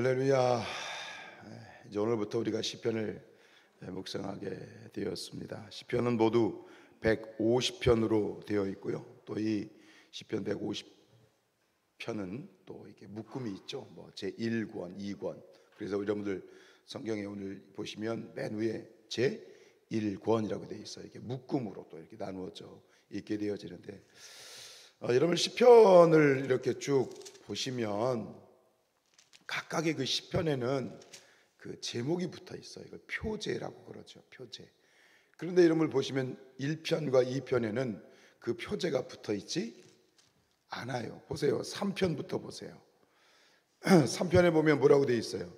할렐루야. 이제 오늘부터 우리가 시편을 묵상하게 되었습니다. 시편은 모두 150편으로 되어 있고요. 또 이 시편 150편은 또 이렇게 묶음이 있죠. 뭐 제1권, 2권. 그래서 여러분들 성경에 오늘 보시면 맨 위에 제1권이라고 되어 있어요. 이렇게 묶음으로 또 이렇게 나누어져 있게 되어지는데, 여러분 시편을 이렇게 쭉 보시면 각각의 그 시편에는 그 제목이 붙어 있어요. 이걸 표제라고 그러죠. 표제. 그런데 이런 걸 보시면 1편과 2편에는 그 표제가 붙어 있지 않아요. 보세요. 3편부터 보세요. 3편에 보면 뭐라고 되어 있어요?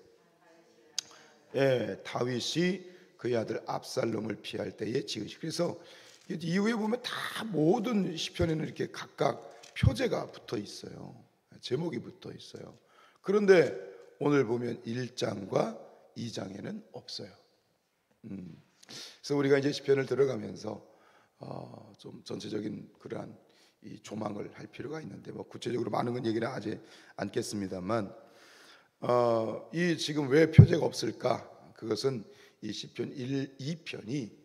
다윗이 그의 아들 압살롬을 피할 때에 지으시. 그래서 이후에 보면 다 모든 시편에는 이렇게 각각 표제가 붙어 있어요. 제목이 붙어 있어요. 그런데 오늘 보면 1장과 2장에는 없어요. 그래서 우리가 이제 시편을 들어가면서 좀 전체적인 그러한 이 조망을 할 필요가 있는데, 뭐 구체적으로 많은 건 얘기를 하지 않겠습니다만, 이 지금 왜 표제가 없을까? 그것은 이 시편 1, 2편이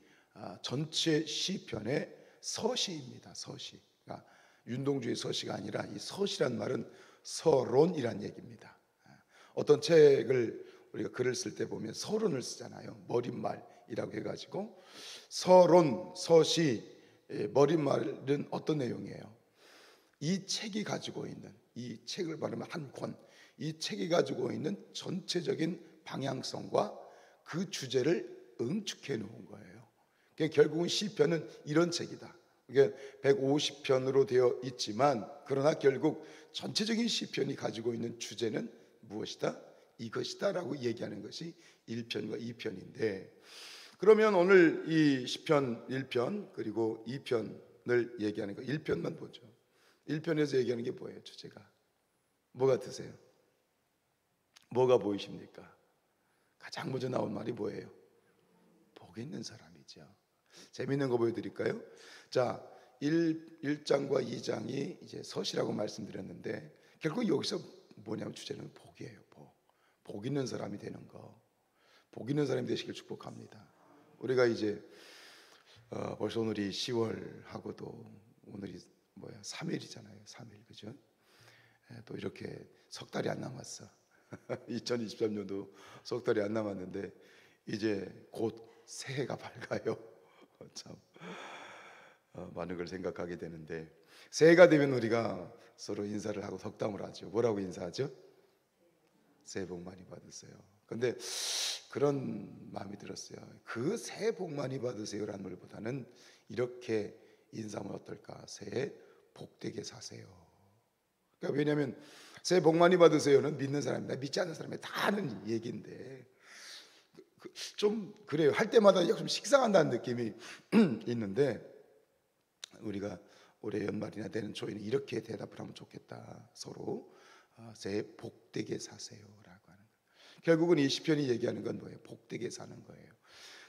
전체 시편의 서시입니다. 서시. 그러니까 윤동주의 서시가 아니라 이 서시란 말은 서론이란 얘기입니다. 어떤 책을 우리가 글을 쓸 때 보면 서론을 쓰잖아요. 머릿말이라고 해가지고 서론, 서시, 머릿말은 어떤 내용이에요? 이 책이 가지고 있는, 이 책을 말하면 한 권, 이 책이 가지고 있는 전체적인 방향성과 그 주제를 응축해 놓은 거예요. 그러니까 결국은 시편은 이런 책이다. 이게 150편으로 되어 있지만, 그러나 결국 전체적인 시편이 가지고 있는 주제는 무엇이다? 이것이다 라고 얘기하는 것이 1편과 2편인데, 그러면 오늘 이 시편 1편 그리고 2편을 얘기하는 거, 1편만 보죠. 1편에서 얘기하는 게 뭐예요? 주제가 뭐 같으세요? 뭐가 보이십니까? 가장 먼저 나온 말이 뭐예요? 복 있는 사람이죠. 재밌는 거 보여드릴까요? 자, 1장과 2장이 이제 서시라고 말씀드렸는데, 결국 여기서 뭐냐면 주제는 복이에요. 복 있는 사람이 되는 거. 복 있는 사람이 되시길 축복합니다. 우리가 이제 벌써 오늘이 10월하고도 오늘이 3일이잖아요. 3일, 그죠? 또 이렇게 석 달이 안 남았어. 2023년도 석 달이 안 남았는데 이제 곧 새해가 밝아요. 참 많은 걸 생각하게 되는데, 새해가 되면 우리가 서로 인사를 하고 덕담을 하죠. 뭐라고 인사하죠? 새해 복 많이 받으세요. 근데 그런 마음이 들었어요. 그 새해 복 많이 받으세요라는 말보다는 이렇게 인사하면 어떨까? 새해 복되게 사세요. 그러니까 왜냐하면 새해 복 많이 받으세요는 믿는 사람이나 믿지 않는 사람이 다 하는 얘기인데, 좀 그래요. 할 때마다 좀 식상한다는 느낌이 있는데, 우리가 올해 연말이나 되는 초에는 이렇게 대답을 하면 좋겠다. 서로 새해 복되게 사세요라고 하는 거예요. 결국은 이 시편이 얘기하는 건 뭐예요? 복되게 사는 거예요.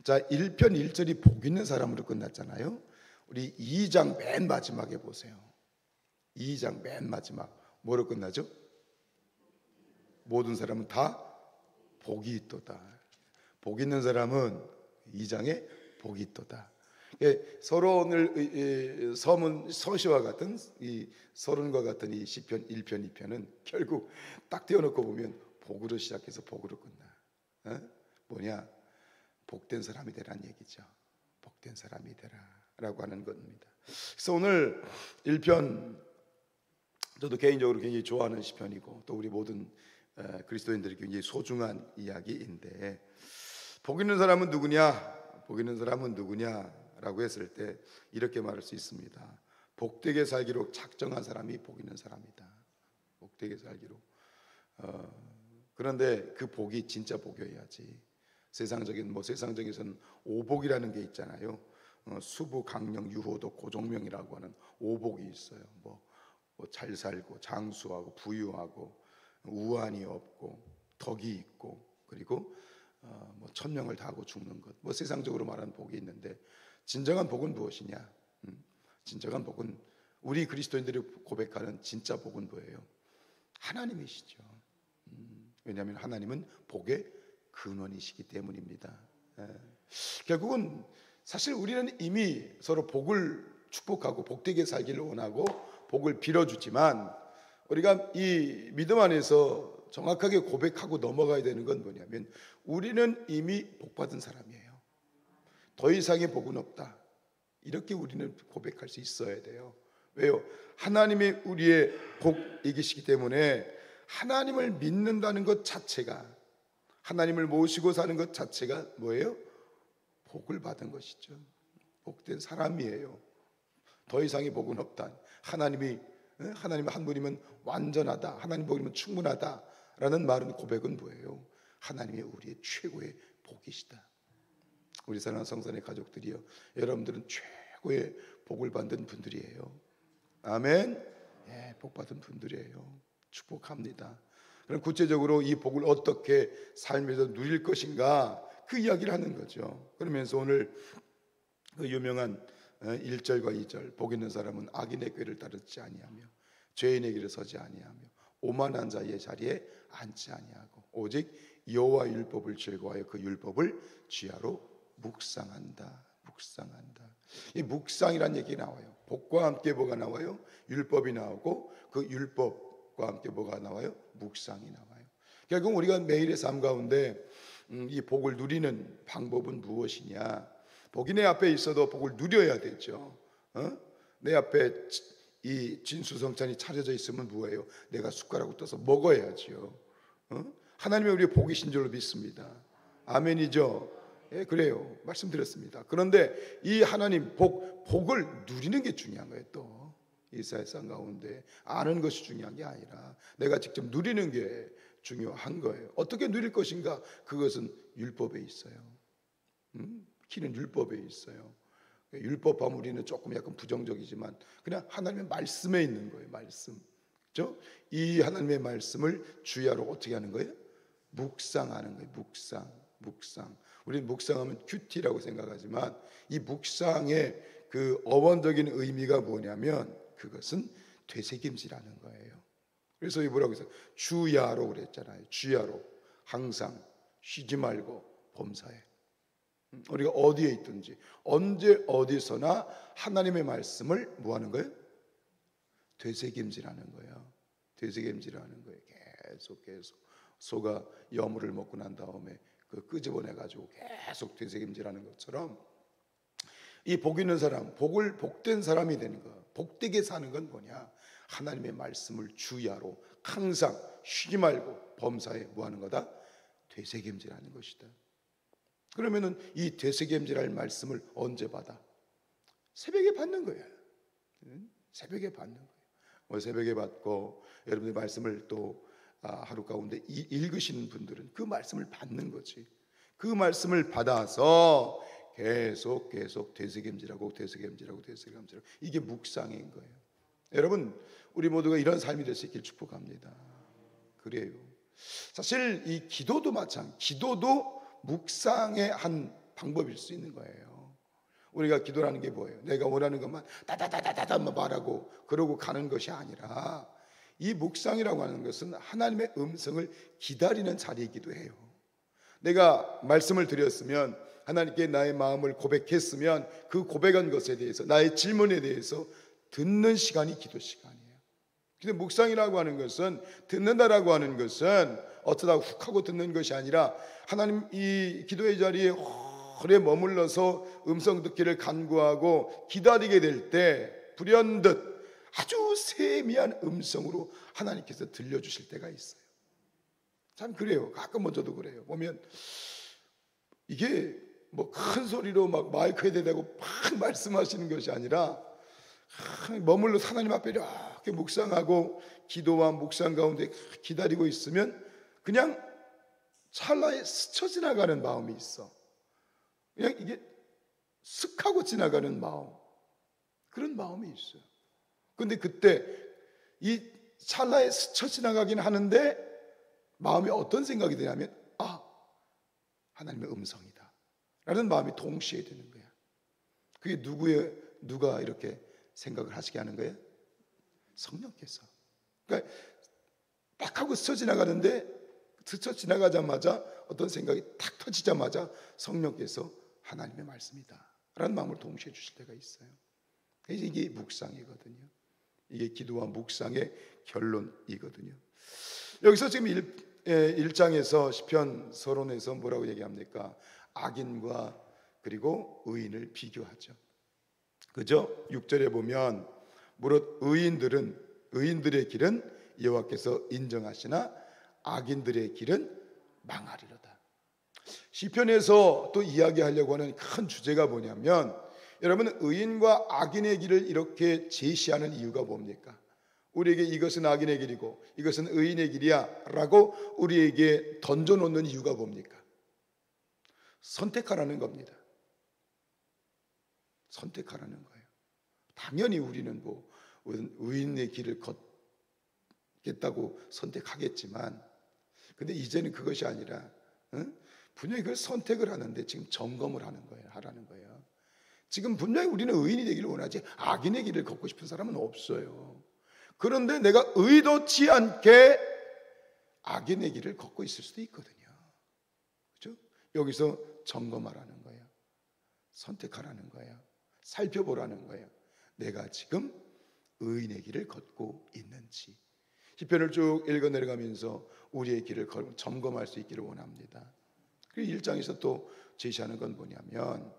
자, 1편 1절이 복 있는 사람으로 끝났잖아요. 우리 2장 맨 마지막에 보세요. 2장 맨 마지막 뭐로 끝나죠? 모든 사람은 다 복이 있도다. 복 있는 사람은 2장에 복이 있도다. 서론을 서시와 같은 이 서론과 같은 이 시편 1편 2편은 결국 딱 떼어놓고 보면 복으로 시작해서 복으로 끝나. 뭐냐? 복된 사람이 되라는 얘기죠. 복된 사람이 되라라고 하는 겁니다. 그래서 오늘 1편 저도 개인적으로 굉장히 좋아하는 시편이고, 또 우리 모든 그리스도인들이 굉장히 소중한 이야기인데, 복 있는 사람은 누구냐? 복 있는 사람은 누구냐? 라고 했을 때 이렇게 말할 수 있습니다. 복되게 살기로 작정한 사람이 복 있는 사람이다. 복되게 살기로. 그런데 그 복이 진짜 복이어야지. 세상적에서는 오복이라는 게 있잖아요. 수부, 강령, 유호도, 고종명이라고 하는 오복이 있어요. 잘 살고 장수하고 부유하고 우환이 없고 덕이 있고, 그리고 천명을 다하고 죽는 것. 세상적으로 말하는 복이 있는데, 진정한 복은 무엇이냐? 진정한 복은, 우리 그리스도인들이 고백하는 진짜 복은 뭐예요? 하나님이시죠. 왜냐하면 하나님은 복의 근원이시기 때문입니다. 예. 결국은 사실 우리는 이미 서로 복을 축복하고 복되게 살기를 원하고 복을 빌어주지만, 우리가 이 믿음 안에서 정확하게 고백하고 넘어가야 되는 건 뭐냐면, 우리는 이미 복받은 사람이에요. 더 이상의 복은 없다. 이렇게 우리는 고백할 수 있어야 돼요. 왜요? 하나님이 우리의 복이시기 때문에 하나님을 믿는다는 것 자체가, 하나님을 모시고 사는 것 자체가 뭐예요? 복을 받은 것이죠. 복된 사람이에요. 더 이상의 복은 없다. 하나님 한 분이면 완전하다, 하나님 복이면 충분하다라는 말은, 고백은 뭐예요? 하나님이 우리의 최고의 복이시다. 우리 사랑하는 성산의 가족들이요, 여러분들은 최고의 복을 받은 분들이에요. 아멘. 예, 복 받은 분들이에요. 축복합니다. 그럼 구체적으로 이 복을 어떻게 삶에서 누릴 것인가, 그 이야기를 하는 거죠. 그러면서 오늘 그 유명한 1절과 2절, 복 있는 사람은 악인의 꾀를 따르지 아니하며 죄인의 길에 서지 아니하며 오만한 자의 자리에 앉지 아니하고 오직 여호와 율법을 즐거워하여 그 율법을 주야로 묵상한다. 이 묵상이란 얘기 나와요. 복과 함께 뭐가 나와요? 율법이 나오고, 그 율법과 함께 뭐가 나와요? 묵상이 나와요. 결국 우리가 매일의 삶 가운데 이 복을 누리는 방법은 무엇이냐? 복이 내 앞에 있어도 복을 누려야 되죠. 내 앞에 이 진수성찬이 차려져 있으면 뭐예요? 내가 숟가락을 떠서 먹어야지요. 하나님이 우리의 복이신 줄로 믿습니다. 아멘이죠. 예, 그래요. 말씀드렸습니다. 그런데 이 하나님 복을 누리는 게 중요한 거예요. 또 이 세상 가운데 아는 것이 중요한 게 아니라 내가 직접 누리는 게 중요한 거예요. 어떻게 누릴 것인가? 그것은 율법에 있어요. 키는 율법에 있어요. 율법하면 우리는 조금 약간 부정적이지만 그냥 하나님의 말씀에 있는 거예요. 말씀. 그렇죠? 이 하나님의 말씀을 주야로 어떻게 하는 거예요? 묵상하는 거예요. 묵상. 우리는 묵상하면 큐티라고 생각하지만 이 묵상의 그 어원적인 의미가 뭐냐면, 그것은 되새김질하는 거예요. 그래서 이 뭐라고 했어요? 주야로 그랬잖아요. 주야로, 항상 쉬지 말고 범사에. 우리가 어디에 있든지 언제 어디서나 하나님의 말씀을 뭐 하는 거예요? 되새김질하는 거예요. 되새김질하는 거예요. 계속 소가 여물을 먹고 난 다음에 그 끄집어내 가지고 계속 되새김질하는 것처럼, 이 복 있는 사람, 복된 사람이 되는 거, 복되게 사는 건 뭐냐? 하나님의 말씀을 주야로 항상 쉬지 말고 범사에 뭐 하는 거다? 되새김질하는 것이다. 그러면은 이 되새김질할 말씀을 언제 받아? 새벽에 받는 거예요. 새벽에 받는 거예요. 새벽에 받고 여러분의 말씀을 또 하루 가운데 읽으시는 분들은 그 말씀을 받는 거지. 그 말씀을 받아서 계속 되새김질하고 이게 묵상인 거예요. 여러분, 우리 모두가 이런 삶이 될 수 있길 축복합니다. 그래요. 사실 이 기도도 기도도 묵상의 한 방법일 수 있는 거예요. 우리가 기도라는 게 뭐예요? 내가 원하는 것만 다다다다다 말하고 그러고 가는 것이 아니라, 이 묵상이라고 하는 것은 하나님의 음성을 기다리는 자리이기도 해요. 내가 말씀을 드렸으면, 하나님께 나의 마음을 고백했으면, 그 고백한 것에 대해서, 나의 질문에 대해서 듣는 시간이 기도 시간이에요. 근데 묵상이라고 하는 것은, 듣는다라고 하는 것은 어쩌다 훅 하고 듣는 것이 아니라, 하나님 이 기도의 자리에 오래 머물러서 음성 듣기를 간구하고 기다리게 될 때 불현듯 아주 세미한 음성으로 하나님께서 들려주실 때가 있어요. 참 그래요. 가끔 저도 그래요. 보면 이게 뭐 큰 소리로 막 마이크에 대고 막 말씀하시는 것이 아니라, 머물러 하나님 앞에 이렇게 묵상하고 기도와 묵상 가운데 기다리고 있으면 그냥 찰나에 스쳐 지나가는 마음이 있어. 그냥 이게 슥 하고 지나가는 마음, 그런 마음이 있어요. 근데 그때 이 찰나에 스쳐 지나가긴 하는데 마음에 어떤 생각이 드냐면, 하나님의 음성이다 라는 마음이 동시에 드는 거야. 그게 누가 이렇게 생각을 하시게 하는 거예요? 성령께서. 그러니까 딱 하고 스쳐 지나가는데 스쳐 지나가자마자 어떤 생각이 탁 터지자마자 성령께서 하나님의 말씀이다 라는 마음을 동시에 주실 때가 있어요. 이게 묵상이거든요. 이게 기도와 묵상의 결론이거든요. 여기서 지금 1장에서 시편 서론에서 뭐라고 얘기합니까? 악인과 그리고 의인을 비교하죠. 그죠? 6절에 보면 무릇 의인들의 길은 여호와께서 인정하시나 악인들의 길은 망하리로다. 시편에서 또 이야기하려고 하는 큰 주제가 뭐냐면, 여러분, 의인과 악인의 길을 이렇게 제시하는 이유가 뭡니까? 우리에게 이것은 악인의 길이고 이것은 의인의 길이야 라고 우리에게 던져놓는 이유가 뭡니까? 선택하라는 겁니다. 선택하라는 거예요. 당연히 우리는 뭐 의인의 길을 걷겠다고 선택하겠지만, 근데 이제는 그것이 아니라 분명히 그걸 선택을 하는데 지금 점검을 하라는 거예요. 지금 분명히 우리는 의인이 되기를 원하지 악인의 길을 걷고 싶은 사람은 없어요. 그런데 내가 의도치 않게 악인의 길을 걷고 있을 수도 있거든요. 그렇죠? 여기서 점검하라는 거예요. 선택하라는 거예요. 살펴보라는 거예요. 내가 지금 의인의 길을 걷고 있는지. 시편을 쭉 읽어 내려가면서 우리의 길을 점검할 수 있기를 원합니다. 그리고 1장에서 또 제시하는 건 뭐냐면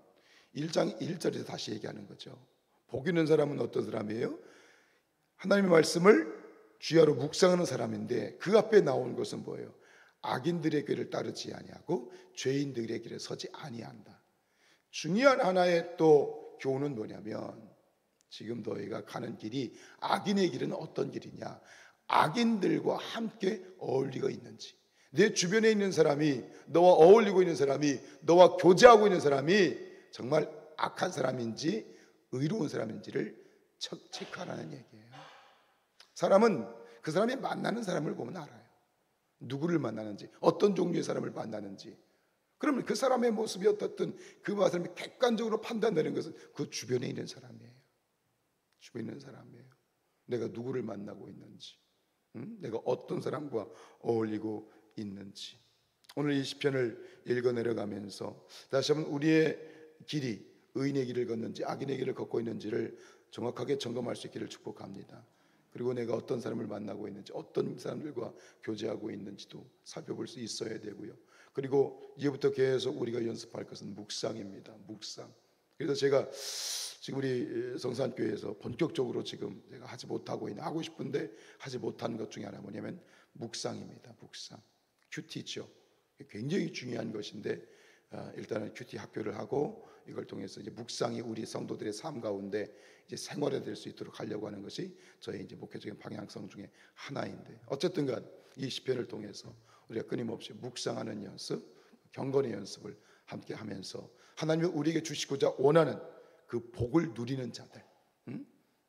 1장 1절에서 다시 얘기하는 거죠. 복 있는 사람은 어떤 사람이에요? 하나님의 말씀을 주야로 묵상하는 사람인데 그 앞에 나온 것은 뭐예요? 악인들의 길을 따르지 아니하고 죄인들의 길에 서지 아니한다. 중요한 하나의 또 교훈은 뭐냐면, 지금 너희가 가는 길이 악인의 길은 어떤 길이냐? 악인들과 함께 어울리고 있는지, 내 주변에 있는 사람이, 너와 어울리고 있는 사람이, 너와 교제하고 있는 사람이 정말 악한 사람인지 의로운 사람인지를 체크하라는 얘기예요. 사람은 그 사람이 만나는 사람을 보면 알아요. 누구를 만나는지, 어떤 종류의 사람을 만나는지. 그러면 그 사람의 모습이 어떻든 그 사람이 객관적으로 판단되는 것은 그 주변에 있는 사람이에요. 주변에 있는 사람이에요. 내가 누구를 만나고 있는지, 내가 어떤 사람과 어울리고 있는지. 오늘 이 시편을 읽어 내려가면서 다시 한번 우리의 길이 의인의 길을 걷는지 악인의 길을 걷고 있는지를 정확하게 점검할 수 있기를 축복합니다. 그리고 내가 어떤 사람을 만나고 있는지, 어떤 사람들과 교제하고 있는지도 살펴볼 수 있어야 되고요. 그리고 이제부터 계속 우리가 연습할 것은 묵상입니다. 묵상. 그래서 제가 지금 우리 성산교회에서 본격적으로 지금 제가 하지 못하고 있는, 하고 싶은데 하지 못하는 것 중에 하나 뭐냐면 묵상입니다. 묵상. 큐티죠. 굉장히 중요한 것인데 일단은 큐티 학교를 하고 이걸 통해서 이제 묵상이 우리 성도들의 삶 가운데 이제 생활화 될 수 있도록 하려고 하는 것이 저희 이제 목회적인 방향성 중에 하나인데, 어쨌든간 이 시편을 통해서 우리가 끊임없이 묵상하는 연습, 경건의 연습을 함께 하면서 하나님이 우리에게 주시고자 원하는 그 복을 누리는 자들,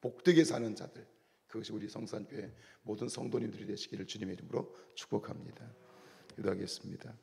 복되게 사는 자들, 그것이 우리 성산교회 모든 성도님들이 되시기를 주님의 이름으로 축복합니다. 기도하겠습니다.